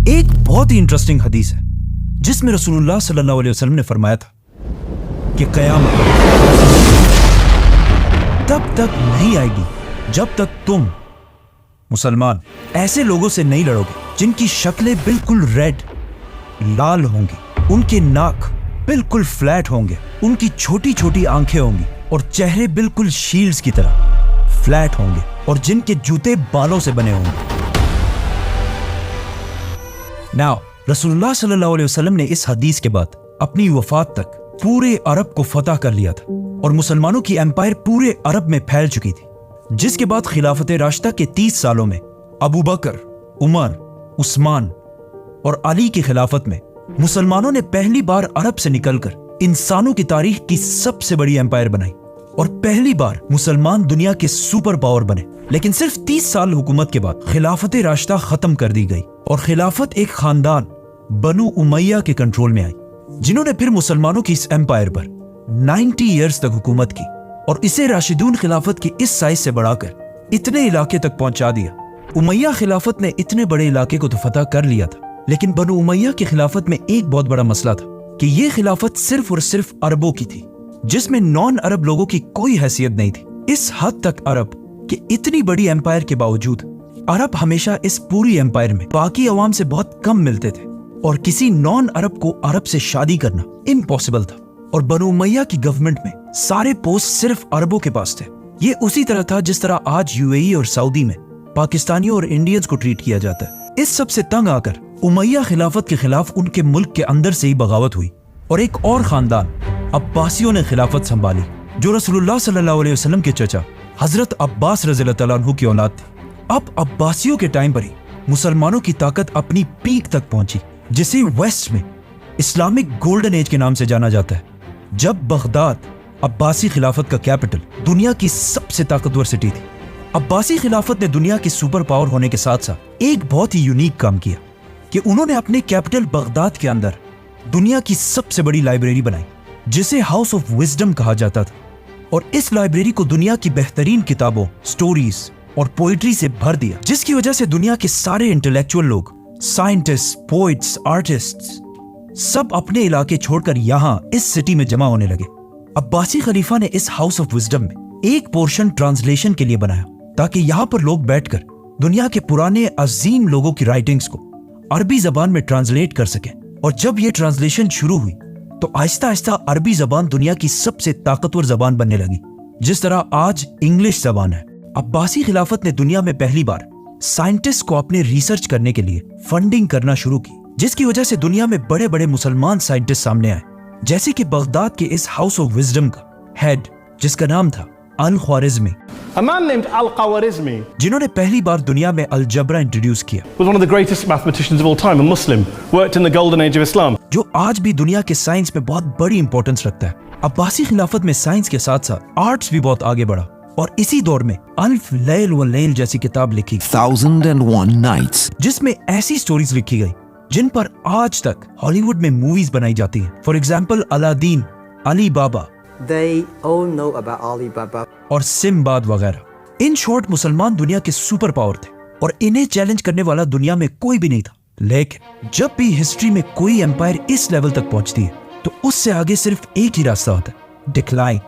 एक बहुत ही इंटरेस्टिंग हदीस है जिसमें रसूलुल्लाह सल्लल्लाहु अलैहि वसल्लम ने फरमाया था कि क़यामत तब तक नहीं आएगी जब तक तुम मुसलमान ऐसे लोगों से नहीं लड़ोगे जिनकी शक्लें बिल्कुल रेड लाल होंगी, उनके नाक बिल्कुल फ्लैट होंगे, उनकी छोटी छोटी आंखें होंगी और चेहरे बिल्कुल शील्ड्स की तरह फ्लैट होंगे और जिनके जूते बालों से बने होंगे। नाउ रसूलुल्लाह सल्लल्लाहु अलैहि वसल्लम ने इस हदीस के बाद अपनी वफात तक पूरे अरब को फतह कर लिया था और मुसलमानों की एम्पायर पूरे अरब में फैल चुकी थी, जिसके बाद खिलाफत राशिदा के 30 सालों में अबू बकर, उमर, उस्मान और अली की खिलाफत में मुसलमानों ने पहली बार अरब से निकलकर इंसानों की तारीख की सबसे बड़ी एम्पायर बनाई और पहली बार मुसलमान दुनिया के सुपर पावर बने। लेकिन सिर्फ 30 साल हुकूमत के बाद खिलाफत राशिदा खत्म कर दी गई और खिलाफत एक खानदान बनु उमैया के कंट्रोल में आई, जिन्होंने फिर मुसलमानों की इस एम्पायर पर 90 ईयर्स तक हुकूमत की और इसे राशिदून खिलाफत की इस साइज से बढ़ाकर इतने इलाके तक पहुंचा दिया। उमैया खिलाफत ने इतने बड़े इलाके को तो फतह कर लिया था, लेकिन बनु उमैया की खिलाफत में एक बहुत बड़ा मसला था कि ये खिलाफत सिर्फ और सिर्फ अरबों की थी, जिसमें नॉन अरब लोगों की कोई हैसियत नहीं थी। इस हद तक अरब कि इतनी बड़ी एम्पायर के बावजूद अरब हमेशा इस पूरी एम्पायर में बाकी अवाम से बहुत कम मिलते थे और किसी नॉन अरब को अरब से शादी करना इम्पॉसिबल था। और बनु उमैया की गवर्नमेंट में सारे पोस्ट सिर्फ अरबों के पास थे। ये उसी तरह था जिस तरह आज यूएई और सऊदी में पाकिस्तानियों और इंडियंस को ट्रीट किया जाता है। इस सब से तंग आकर उमैया खिलाफत के खिलाफ उनके मुल्क के अंदर से ही बगावत हुई और एक और खानदान अब्बासियों ने खिलाफत संभाली, जो रसूलुल्लाह सल्लल्लाहु अलैहि वसल्लम के चचा हजरत अब्बास रज़ियल्लाहु तआला अन्हु की औलाद थे। अब अब्बासियों के टाइम पर ही मुसलमानों की ताकत अपनी पीक तक पहुंची, जिसे वेस्ट में इस्लामिक गोल्डन एज के नाम से जाना जाता है, जब बगदाद अब्बासी खिलाफत का कैपिटल दुनिया की सबसे ताकतवर सिटी थी। अब्बासी खिलाफत ने दुनिया की सुपर पावर होने के साथ साथ एक बहुत ही यूनिक काम किया कि उन्होंने अपने कैपिटल बगदाद के अंदर दुनिया की सबसे बड़ी लाइब्रेरी बनाई, जिसे हाउस ऑफ विजडम कहा जाता था। और इस लाइब्रेरी को दुनिया की बेहतरीन किताबों, स्टोरीज और पोइट्री से भर दिया, जिसकी वजह से दुनिया के सारे इंटेलेक्चुअल लोग, साइंटिस्ट, पोइट्स, आर्टिस्ट्स सब अपने इलाके छोड़कर यहाँ इस सिटी में जमा होने लगे। अब्बासी खलीफा ने इस हाउस ऑफ विजडम में एक पोर्शन ट्रांसलेशन के लिए बनाया, ताकि यहाँ पर लोग बैठकर दुनिया के पुराने अजीम लोगों की राइटिंग्स को अरबी जबान में ट्रांसलेट कर सके। और जब ये ट्रांसलेशन शुरू हुई तो आहिस्ता आहिस्ता अरबी जबान दुनिया की सबसे ताकतवर जबान बनने लगी, जिस तरह आज इंग्लिश जबान है। अब्बासी खिलाफत ने दुनिया में पहली बार साइंटिस्ट को अपने रिसर्च करने के लिए फंडिंग करना शुरू की, जिसकी वजह से दुनिया में बड़े बड़े मुसलमान साइंटिस्ट सामने आए, जैसे कि बगदाद के इस हाउस ऑफ विजडम का हेड, जिसका नाम था अल-ख्वारिज़मी, A man named Al-Khwarizmi, जिन्होंने पहली बार दुनिया में अलजबरा इंट्रोड्यूस किया, was one of the greatest mathematicians of all time, a Muslim, worked in the golden age of Islam. जो आज भी दुनिया के साइंस में बहुत बड़ी इंपॉर्टेंस रखता है। अब्बासी खिलाफत में साइंस के साथ साथ आर्ट्स भी बहुत आगे बढ़ा और इसी दौर में अल्फ लैल व लैल जैसी किताब लिखी, 1001 Nights, जिसमें ऐसी स्टोरीज लिखी गई जिन पर आज तक हॉलीवुड में मूवीज बनाई जाती हैं। For example Aladdin, Ali Baba, They all know about Alibaba. और सिम्बाद वगैरह। इन शॉर्ट मुसलमान दुनिया के सुपर पावर थे और इन्हें चैलेंज करने वाला दुनिया में कोई भी नहीं था। लेकिन जब भी हिस्ट्री में कोई एम्पायर इस लेवल तक पहुंचती है तो उससे आगे सिर्फ एक ही रास्ता होता है, डिक्लाइन।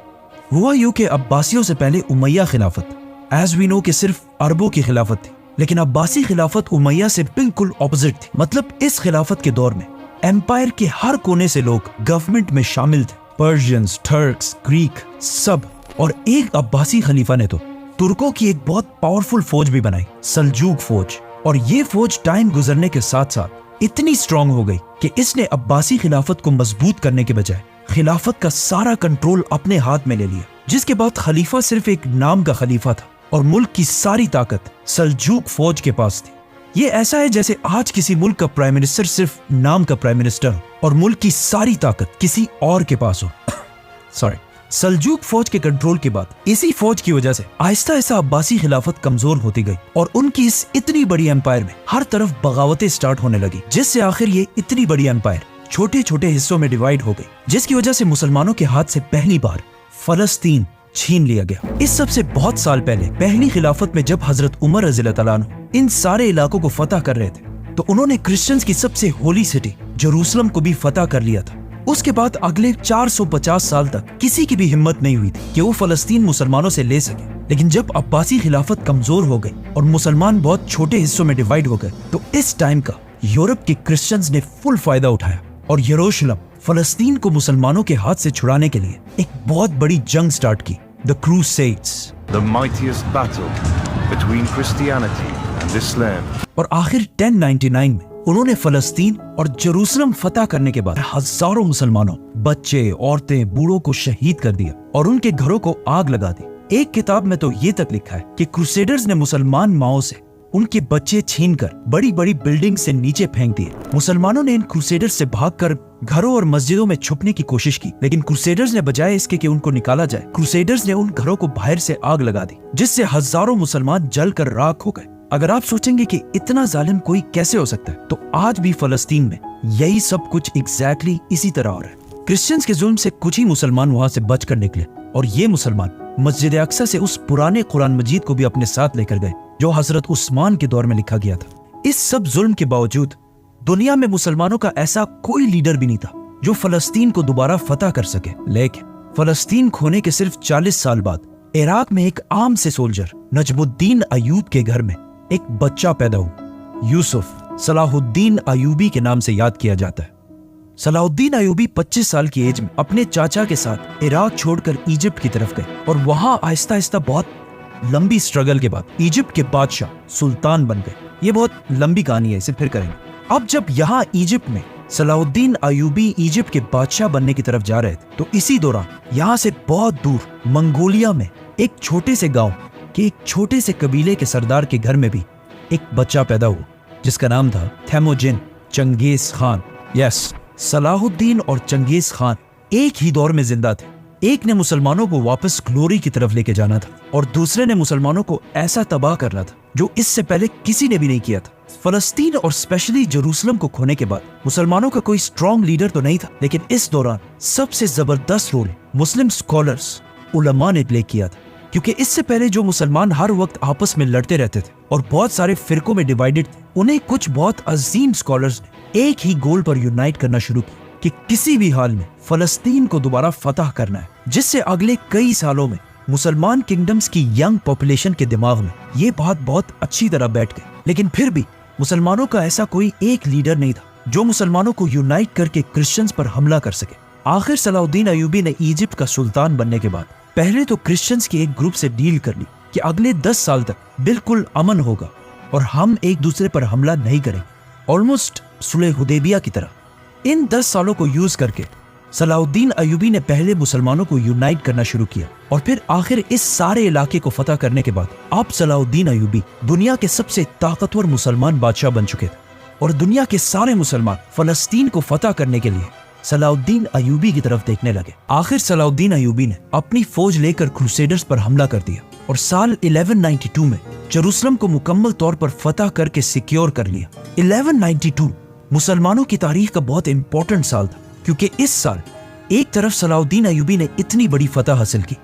हुआ यूं कि अब्बासियों से पहले उमैया खिलाफत एज वी नो कि सिर्फ अरबों की खिलाफत थी, लेकिन अब्बासी खिलाफत उमैया से बिल्कुल ऑपोजिट थी। मतलब इस खिलाफत के दौर में एम्पायर के हर कोने से लोग गवर्नमेंट में शामिल थे, पर्शियंस, टर्क्स, ग्रीक सब। और एक अब्बासी खलीफा ने तो तुर्कों की एक बहुत पावरफुल फौज भी बनाई, सल्जूक फौज। और ये फौज टाइम गुजरने के साथ साथ इतनी स्ट्रांग हो गई कि इसने अब्बासी खिलाफत को मजबूत करने के बजाय खिलाफत का सारा कंट्रोल अपने हाथ में ले लिया, जिसके बाद खलीफा सिर्फ एक नाम का खलीफा था और मुल्क की सारी ताकत सल्जूक फौज के पास थी। ये ऐसा है जैसे आज किसी मुल्क का प्राइम मिनिस्टर सिर्फ नाम का प्राइम मिनिस्टर हो और मुल्क की सारी ताकत किसी और के पास हो। सॉरी। सल्जूक फौज के कंट्रोल के बाद इसी फौज की वजह से आहिस्ता आहिस्ता अब्बासी खिलाफत कमजोर होती गई और उनकी इस इतनी बड़ी एम्पायर में हर तरफ बगावतें स्टार्ट होने लगी, जिससे आखिर ये इतनी बड़ी एम्पायर छोटे छोटे हिस्सों में डिवाइड हो गई, जिसकी वजह से मुसलमानों के हाथ से पहली बार फलस्तीन छीन लिया गया। इस सब से बहुत साल पहले पहली खिलाफत में जब हजरत उमर रज़ियल्लाहु तआला अन्हु इन सारे इलाकों को फतह कर रहे थे तो उन्होंने क्रिश्चियंस की सबसे होली सिटी जेरूसलम को भी फतह कर लिया था। उसके बाद अगले 450 साल तक किसी की भी हिम्मत नहीं हुई थी कि वो फलस्तीन मुसलमानों से ले सके। लेकिन जब अब्बासी खिलाफत कमजोर हो गई और मुसलमान बहुत छोटे हिस्सों में डिवाइड हो गए, तो इस टाइम का यूरोप के क्रिश्चियंस ने फुल फायदा उठाया और यरूशलेम फलस्तीन को मुसलमानों के हाथ से छुड़ाने के लिए एक बहुत बड़ी जंग स्टार्ट की, the crusades, the mightiest battle between Christianity and Islam. और आखिर 1099 में उन्होंने फलस्तीन और जेरूसलम फतह करने के बाद हजारों मुसलमानों, बच्चे, औरतें, बूढ़ों को शहीद कर दिया और उनके घरों को आग लगा दी। एक किताब में तो ये तक लिखा है कि क्रूसेडर्स ने मुसलमान माओं से उनके बच्चे छीनकर बड़ी बड़ी बिल्डिंग से नीचे फेंक दिए। मुसलमानों ने इन क्रूसेडर्स से भागकर घरों और मस्जिदों में छुपने की कोशिश की, लेकिन क्रूसेडर्स ने बजाय इसके कि उनको निकाला जाए, क्रूसेडर्स ने उन घरों को बाहर से आग लगा दी, जिससे हजारों मुसलमान जलकर राख हो गए। अगर आप सोचेंगे कि इतना जालिम कोई कैसे हो सकता है, तो आज भी फलस्तीन में यही सब कुछ एग्जैक्टली इसी तरह हो रहा है। क्रिश्चियंस के जुल्म से कुछ ही मुसलमान वहां से बचकर निकले और ये मुसलमान मस्जिद अक्सा से उस पुराने कुरान मजीद को भी अपने साथ लेकर गए जो हजरत उस्मान के दौर में लिखा गया था। इस सब जुल्म के बावजूद दुनिया में मुसलमानों का ऐसा कोई लीडर भी नहीं था जो फलस्तीन को दोबारा फतह कर सके। लेकिन फलस्तीन खोने के सिर्फ 40 साल बाद इराक में एक आम से सोल्जर नजमुद्दीन अयूब के घर में एक बच्चा पैदा हुआ। यूसुफ सलाहुद्दीन अयूबी के नाम से याद किया जाता है। सलाहुद्दीन अयूबी 25 साल की एज में अपने चाचा के साथ इराक छोड़कर इजिप्ट की तरफ गए और वहां आहिस्ता आहिस्ता बहुत लंबी स्ट्रगल के बाद इजिप्ट के बादशाह सुल्तान बन गए। ये बहुत लंबी कहानी है, इसे फिर करेंगे। अब जब यहाँ इजिप्ट में सलाहुद्दीन अयूबी इजिप्ट के बादशाह बनने की तरफ जा रहे थे, तो इसी दौरान यहाँ से बहुत दूर मंगोलिया में एक छोटे से गांव के एक छोटे से कबीले के सरदार के घर में भी एक बच्चा पैदा हुआ जिसका नाम था थेमोजिन चंगेज खान। यस, सलाहुद्दीन और चंगेज खान एक ही दौर में जिंदा थे। एक ने मुसलमानों को वापस ग्लोरी की तरफ लेके जाना था और दूसरे ने मुसलमानों को ऐसा तबाह करना था जो इससे पहले किसी ने भी नहीं किया था। फलस्तीन और स्पेशली जेरूसलम को खोने के बाद मुसलमानों का कोई स्ट्रॉन्ग लीडर तो नहीं था, लेकिन इस दौरान सबसे जबरदस्त रोल मुस्लिम स्कॉलर्स उलमा ने प्ले किया था, क्योंकि इससे पहले जो मुसलमान हर वक्त आपस में लड़ते रहते थे और बहुत सारे फिरकों में डिवाइडेड थे, उन्हें कुछ बहुत अजीम स्कॉलर्स ने एक ही गोल पर यूनाइट करना शुरू किया कि किसी भी हाल में फलस्तीन को दोबारा फतह करना है, जिससे अगले कई सालों में मुसलमान किंगडम्स की यंग पॉपुलेशन के दिमाग में ये बात बहुत अच्छी तरह बैठ गई। लेकिन फिर भी मुसलमानों का ऐसा कोई एक लीडर नहीं था जो मुसलमानों को यूनाइट करके क्रिश्चियंस पर हमला कर सके। आखिर सलाहुद्दीन अयूबी ने इजिप्ट का सुल्तान बनने के बाद पहले तो क्रिश्चियंस के एक ग्रुप से डील कर ली कि अगले 10 साल तक बिल्कुल अमन होगा और हम एक दूसरे पर हमला नहीं करेंगे, ऑलमोस्ट सुलह हुदैबिया की तरह। इन 10 सालों को यूज करके सलाहुद्दीन अयूबी ने पहले मुसलमानों को यूनाइट करना शुरू किया और फिर आखिर इस सारे इलाके को फतह करने के बाद अब सलाहुद्दीन अयूबी दुनिया के सबसे ताकतवर मुसलमान बादशाह बन चुके थे और दुनिया के सारे मुसलमान फलस्तीन को फतह करने के लिए सलाहुद्दीन अयूबी की तरफ देखने लगे। आखिर सलाहुद्दीन अयूबी ने अपनी फौज लेकर क्रूसेडर्स पर हमला कर दिया और साल 1192 में जेरूसलम को मुकम्मल तौर पर फतह करके सिक्योर कर लिया। 1192 मुसलमानों की तारीख का बहुत इंपॉर्टेंट साल था, क्योंकि इस साल एक तरफ सलाहुद्दीन अयूबी ने इतनी बड़ी फतह हासिल की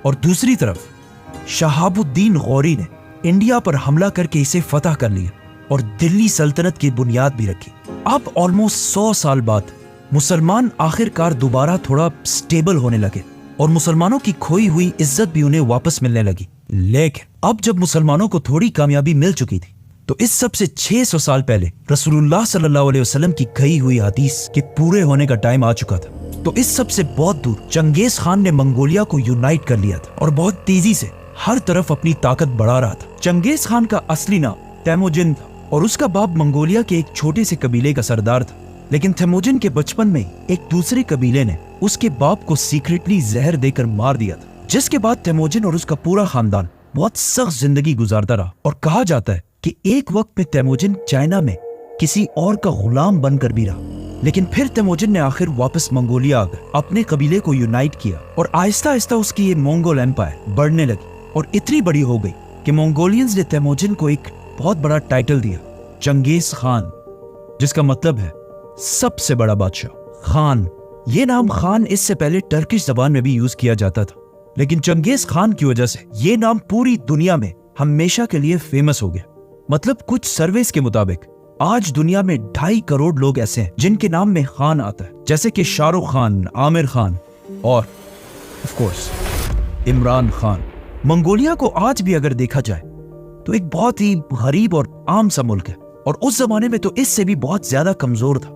और दूसरी तरफ शहाबुद्दीन गौरी ने इंडिया पर हमला करके इसे फतह कर लिया और दिल्ली सल्तनत की बुनियाद भी रखी। अब ऑलमोस्ट 100 साल बाद मुसलमान आखिरकार दोबारा थोड़ा स्टेबल होने लगे और मुसलमानों की खोई हुई इज्जत भी उन्हें वापस मिलने लगी। लेकिन अब जब मुसलमानों को थोड़ी कामयाबी मिल चुकी थी, तो इस सब से 600 साल पहले रसूलुल्लाह सल्लल्लाहु अलैहि वसल्लम की कही हुई हदीस के पूरे होने का टाइम आ चुका था। तो इस सब से बहुत दूर चंगेज खान ने मंगोलिया को यूनाइट कर लिया था और बहुत तेजी से हर तरफ अपनी ताकत बढ़ा रहा था। चंगेज खान का असली नाम तैमोजिन था और उसका बाप मंगोलिया के एक छोटे से कबीले का सरदार था। लेकिन तैमोजिन के बचपन में एक दूसरे कबीले ने उसके बाप को सीक्रेटली जहर देकर मार दिया था, जिसके बाद तैमोजिन और उसका पूरा खानदान बहुत सख्त जिंदगी गुजारता रहा। और कहा जाता है कि एक वक्त में तैमोजिन चाइना में किसी और का गुलाम बनकर भी रहा, लेकिन फिर तैमोजिन ने आखिर वापस मंगोलिया आकर अपने कबीले को यूनाइट किया और आहिस्ता आहिस्ता उसकी ये मंगोल एम्पायर बढ़ने लगी और इतनी बड़ी हो गई कि मंगोलियंस ने तैमोजिन को एक बहुत बड़ा टाइटल दिया, चंगेज खान, जिसका मतलब है सबसे बड़ा बादशाह। खान, ये नाम खान इससे पहले टर्किश जबान में भी यूज किया जाता था, लेकिन चंगेज खान की वजह से ये नाम पूरी दुनिया में हमेशा के लिए फेमस हो गया। मतलब कुछ सर्वेस के मुताबिक آج دنیا میں 2.5 کروڑ لوگ ایسے ہیں جن کے نام میں خان آتا ہے، جیسے کہ شاہ رخ خان، عامر خان اور آف کورس عمران خان۔ منگولیا کو آج بھی اگر دیکھا جائے تو ایک بہت ہی غریب اور عام سا ملک ہے، اور اس زمانے میں تو اس سے بھی بہت زیادہ کمزور تھا۔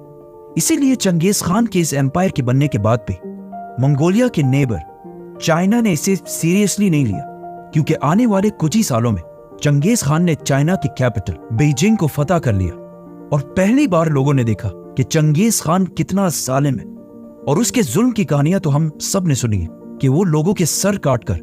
اسی لیے چنگیز خان کے اس ایمپائر کے بننے کے بعد بھی منگولیا کے نیبر چائنا نے اسے سیریسلی نہیں لیا، کیونکہ آنے والے کچھ ہی سالوں میں چنگیز خان نے چائنا کی کیپٹل بیجنگ کو فتح کر لیا، اور پہلی بار لوگوں نے دیکھا کہ چنگیز خان کتنا ظالم ہے۔ اور اس کے ظلم کی کہانیاں تو ہم سب نے سنی ہے کہ وہ لوگوں کے سر کاٹ کر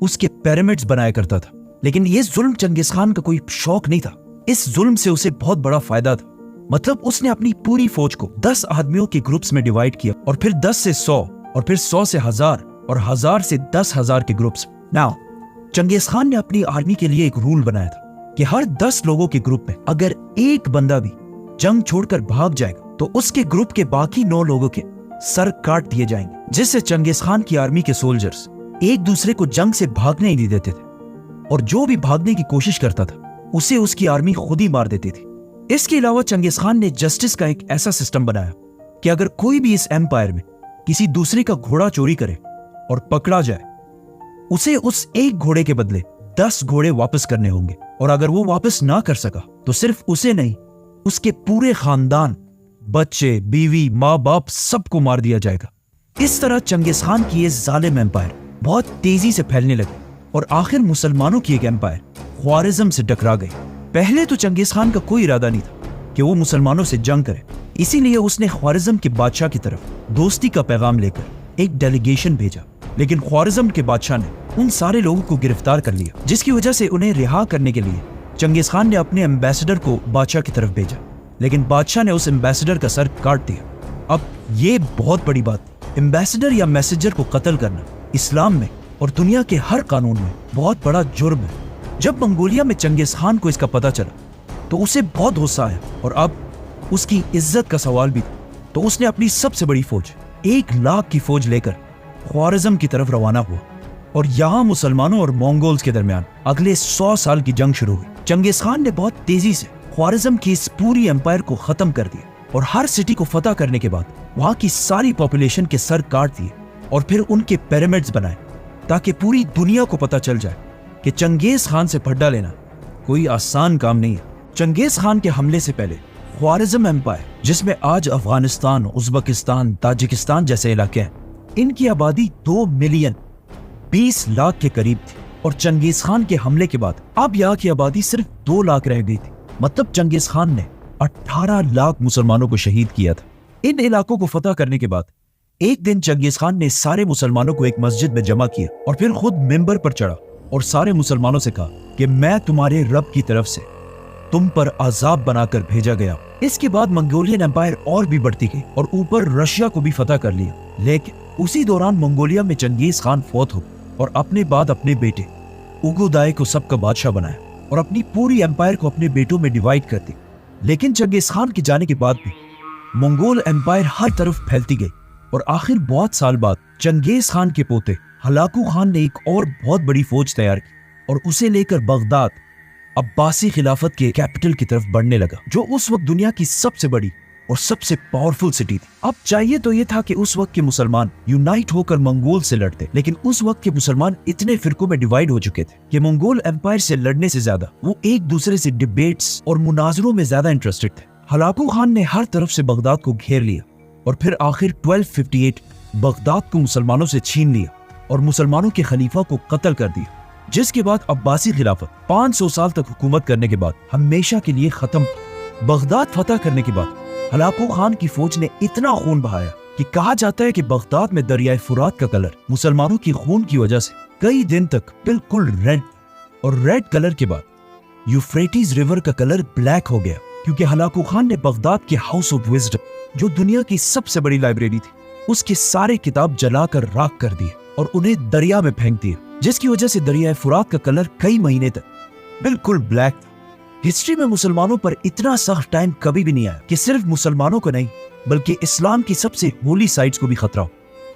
اس کے پیرامڈز بنایا کرتا تھا، لیکن یہ ظلم چنگیز خان کا کوئی شوق نہیں تھا، اس ظلم سے اسے بہت بڑا فائدہ تھا۔ مطلب اس نے اپنی پوری فوج کو 10 آدمیوں کے گروپس میں ڈیوائیڈ کیا، اور پھر 10 سے 100، اور پھر 100 سے 1000، اور 1000 سے 10,000 کے گروپس۔ ناؤ چنگیز خان نے اپنی آرمی کے لیے ایک رول بنایا تھا کہ ہر 10 لوگوں کے گروپ میں اگر ایک بندہ بھی جنگ چھوڑ کر بھاگ جائے گا تو اس کے گروپ کے باقی 9 لوگوں کے سر کاٹ دیے جائیں گے، جس سے چنگیز خان کی آرمی کے سولجرز ایک دوسرے کو جنگ سے بھاگنے ہی نہیں دیتے تھے، اور جو بھی بھاگنے کی کوشش کرتا تھا اسے اس کی آرمی خود ہی مار دیتی تھی۔ اس کے علاوہ چنگیز خان نے جسٹس کا ایک ایسا سسٹم بنایا کہ اگر کوئی بھی اس ایمپائر میں کسی دوسرے کا گھوڑا چوری کرے اور پکڑا جائے، اسے اس ایک گھوڑے کے بدلے 10 گھوڑے واپس کرنے ہوں گے، اور اگر وہ واپس نہ کر سکا تو صرف اسے نہیں، اس کے پورے خاندان، بچے، بیوی، ماں باپ سب کو مار دیا جائے گا۔ اس طرح چنگیز خان کی یہ ظالم ایمپائر بہت تیزی سے پھیلنے لگے، اور آخر مسلمانوں کی ایک ایمپائر خوارزم سے ٹکرا گئی۔ پہلے تو چنگیز خان کا کوئی ارادہ نہیں تھا کہ وہ مسلمانوں سے جنگ کرے، اسی لیے اس نے خوارزم کے بادشاہ کی طرف دوستی کا پیغام لے کر ایک ڈیلیگیشن بھیجا، لیکن خوارزم کے بادشاہ نے ان سارے لوگوں کو گرفتار کر لیا، جس کی وجہ سے انہیں رہا کرنے کے لیے چنگیز خان نے اپنے ایمبیسڈر کو بادشاہ کی طرف بھیجا، لیکن بادشاہ نے اس ایمبیسڈر کا سر کاٹ دیا۔ اب یہ بہت بڑی بات، ایمبیسڈر یا میسنجر کو قتل کرنا اسلام میں اور دنیا کے ہر قانون میں بہت بڑا جرم ہے۔ جب منگولیا میں چنگیز خان کو اس کا پتہ چلا تو اسے بہت غصہ آیا، اور اب اس کی عزت کا سوال بھی تھا، تو اس نے اپنی سب سے بڑی فوج 1,00,000 کی فوج لے کر خوارزم کی طرف روانہ ہوا، اور یہاں مسلمانوں اور مونگولز کے درمیان اگلے 100 سال کی جنگ شروع ہوئی۔ چنگیز خان نے بہت تیزی سے خوارزم کی اس پوری ایمپائر کو ختم کر دیا، اور ہر سٹی کو فتح کرنے کے بعد وہاں کی ساری پاپولیشن کے سر کاٹ دیے، اور پھر ان کے پیرامڈز بنائے تاکہ پوری دنیا کو پتہ چل جائے کہ چنگیز خان سے پھڈا لینا کوئی آسان کام نہیں ہے۔ چنگیز خان کے حملے سے پہلے خوارزم ایمپائر، جس میں آج افغانستان، ازبکستان، تاجکستان جیسے علاقے ہیں، ان کی آبادی 2 ملین 20 لاکھ کے قریب تھی، اور چنگیز خان کے حملے کے بعد اب یہاں کی آبادی صرف 2 لاکھ رہ گئی تھی۔ مطلب چنگیز خان نے 18 لاکھ مسلمانوں کو شہید کیا تھا۔ ان علاقوں کو فتح کرنے کے بعد ایک دن چنگیز خان نے سارے مسلمانوں کو ایک مسجد میں جمع کیا، اور پھر خود ممبر پر چڑھا اور سارے مسلمانوں سے کہا کہ میں تمہارے رب کی طرف سے تم پر عذاب بنا کر بھیجا گیا۔ اس کے بعد منگولین ایمپائر اور بھی بڑھتی گئی، اور اوپر رشیا کو بھی فتح کر لیا، لیکن اسی دوران منگولیا میں چنگیز خان فوت ہو، اور اپنے بعد اپنے بیٹے اوگودائے کو سب کا بادشاہ بنایا، اور اپنی پوری ایمپائر کو اپنے بیٹوں میں ڈیوائیڈ کر دی۔ لیکن چنگیز خان کے جانے کے بعد بھی منگول ایمپائر ہر طرف پھیلتی گئی، اور آخر بہت سال بعد چنگیز خان کے پوتے ہلاکو خان نے ایک اور بہت بڑی فوج تیار کی، اور اسے لے کر بغداد عباسی خلافت کے کیپٹل کی طرف بڑھنے لگا، جو اس وقت دنیا کی سب سے بڑی اور سب سے پاورفل سٹی تھی۔ اب چاہیے تو یہ تھا کہ اس وقت کے مسلمان یونائٹ ہو کر منگول سے لڑتے، لیکن اس وقت کے مسلمان اتنے فرقوں میں ڈیوائیڈ ہو چکے تھے کہ منگول ایمپائر سے لڑنے سے زیادہ وہ ایک دوسرے سے ڈیبیٹس اور مناظروں میں زیادہ انٹرسٹڈ تھے۔ ہلاکو خان نے ہر طرف سے بغداد کو گھیر لیا، اور پھر آخر 1258 بغداد کو مسلمانوں سے چھین لیا اور مسلمانوں کے خلیفہ کو قتل کر دیا، جس کے بعد عباسی خلافت 500 سال تک حکومت کرنے کے بعد ہمیشہ کے لیے ختم۔ بغداد فتح کرنے کے بعد ہلاکو خان کی فوج نے اتنا خون بہایا کہ کہا جاتا ہے کہ بغداد میں دریائے فرات کا کلر مسلمانوں کی خون کی وجہ سے کئی دن تک بالکل ریڈ، اور ریڈ کلر کے بعد یوفریٹیز ریور کا کلر بلیک ہو گیا، کیونکہ ہلاکو خان نے بغداد کے ہاؤس آف وزڈم، جو دنیا کی سب سے بڑی لائبریری تھی، اس کے سارے کتاب جلا کر راکھ کر دیے اور انہیں دریا میں پھینک دیے، جس کی وجہ سے دریائے فرات کا کلر کئی مہینے تک بالکل بلیک تھا۔ ہسٹری میں مسلمانوں پر اتنا سخت ٹائم کبھی بھی نہیں آیا کہ صرف مسلمانوں کو نہیں بلکہ اسلام کی سب سے ہولی سائٹس کو بھی خطرہ ہو،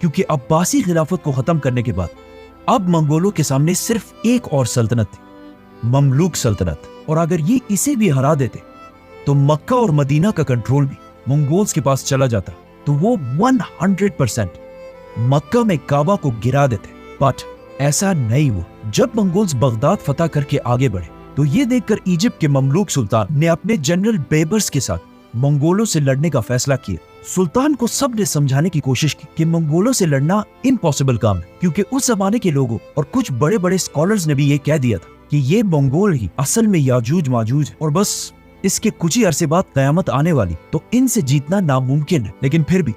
کیونکہ عباسی خلافت کو ختم کرنے کے بعد اب منگولوں کے سامنے صرف ایک اور سلطنت تھی، مملوک سلطنت، اور اگر یہ اسے بھی ہرا دیتے तो मक्का और मदीना का कंट्रोल भी मंगोल्स के पास चला जाता तो वो 100% मक्का में काबा को गिरा देते। बट ऐसा नहीं हुआ। जब मंगोल्स बगदाद फतह करके आगे बढ़े तो ये देखकर इजिप्ट के ममलूक सुल्तान ने अपने जनरल बेबर्स के साथ मंगोलों से लड़ने का फैसला किया। सुल्तान को सबने समझाने की कोशिश की कि मंगोलों से लड़ना इम्पॉसिबल काम है, क्योंकि उस जमाने के लोगों और कुछ बड़े बड़े स्कॉलर्स ने भी ये कह दिया था कि ये मंगोल ही असल में याजूज माजूज है और बस इसके कुछ ही अरसे बाद कयामत आने वाली, तो इनसे जीतना नामुमकिन है। लेकिन फिर भी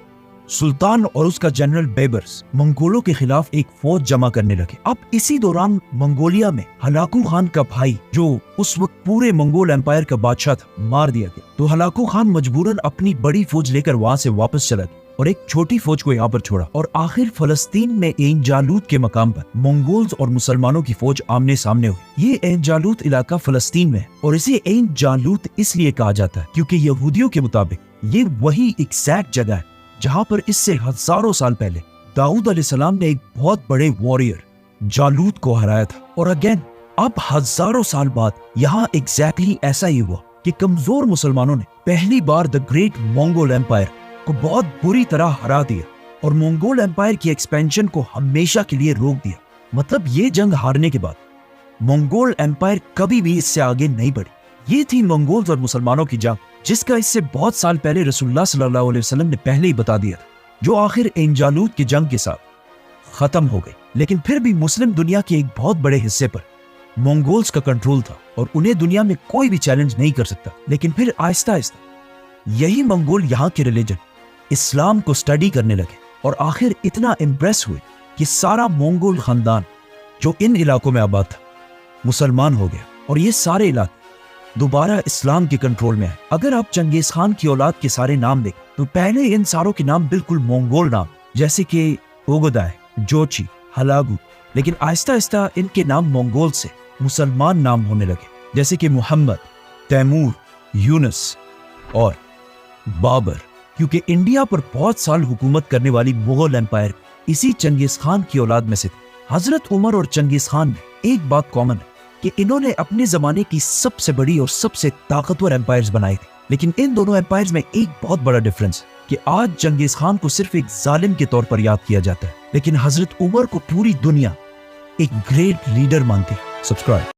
सुल्तान और उसका जनरल बेबर्स मंगोलों के खिलाफ एक फौज जमा करने लगे। अब इसी दौरान मंगोलिया में हलाकू खान का भाई, जो उस वक्त पूरे मंगोल एम्पायर का बादशाह था, मार दिया गया। तो हलाकू खान मजबूरन अपनी बड़ी फौज लेकर वहां से वापस चला गया और एक छोटी फौज को यहाँ पर छोड़ा। और आखिर फलस्तीन में एन जालूत के मकाम पर मंगोल्स और मुसलमानों की फौज आमने सामने हुई। ये एन जालूत इलाका फलस्तीन में है और इसे एन जालूत इसलिए कहा जाता है क्योंकि यहूदियों के मुताबिक ये वही एग्जैक्ट जगह है जहाँ पर इससे हजारों साल पहले दाऊद अलैहिस्सलाम ने एक बहुत बड़े वॉरियर जालूत को हराया था। और अगेन अब हजारों साल बाद यहाँ एग्जैक्टली ऐसा ही हुआ कि कमजोर मुसलमानों ने पहली बार द ग्रेट मंगोल एम्पायर को बहुत बुरी तरह हरा दिया और मंगोल एम्पायर की एक्सपेंशन को हमेशा के लिए रोक दिया। मतलब ये जंग हारने के बाद मंगोल एम्पायर कभी भी इससे आगे नहीं बढ़ी। ये थी मंगोल्स और मुसलमानों की जंग, जिसका इससे बहुत साल पहले रसूलुल्लाह सल्लल्लाहु अलैहि वसल्लम ने पहले ही बता दिया था, जो आखिर एन जालूत की जंग के साथ खत्म हो गई। लेकिन फिर भी मुस्लिम दुनिया के एक बहुत बड़े हिस्से पर मंगोल्स का कंट्रोल था और उन्हें दुनिया में कोई भी चैलेंज नहीं कर सकता। लेकिन फिर आहिस्ता आहिस्ता यही मंगोल यहाँ के रिलीजन इस्लाम को स्टडी करने लगे और आखिर इतना इम्प्रेस हुए कि सारा मंगोल खानदान जो इन इलाकों में आबाद था मुसलमान हो गया और ये सारे इलाके दोबारा इस्लाम के कंट्रोल में आए। अगर आप चंगेज खान की औलाद के सारे नाम देखें तो पहले इन सारों के नाम बिल्कुल मंगोल नाम, जैसे कि ओगोदाय, जोची, हलागू, लेकिन आहिस्ता आहिस्ता इनके नाम मंगोल से मुसलमान नाम होने लगे, जैसे कि मोहम्मद, तैमूर, यूनुस और बाबर। क्योंकि इंडिया पर बहुत साल हुकूमत करने वाली मुगल एम्पायर इसी चंगेज खान की औलाद में से थी। हजरत उमर और चंगेज खान में एक बात कॉमन है कि इन्होंने अपने जमाने की सबसे बड़ी और सबसे ताकतवर एम्पायर्स बनाई थी। लेकिन इन दोनों एम्पायर्स में एक बहुत बड़ा डिफरेंस है कि आज चंगेज खान को सिर्फ एक जालिम के तौर पर याद किया जाता है, लेकिन हजरत उमर को पूरी दुनिया एक ग्रेट लीडर मानती है। सब्सक्राइब।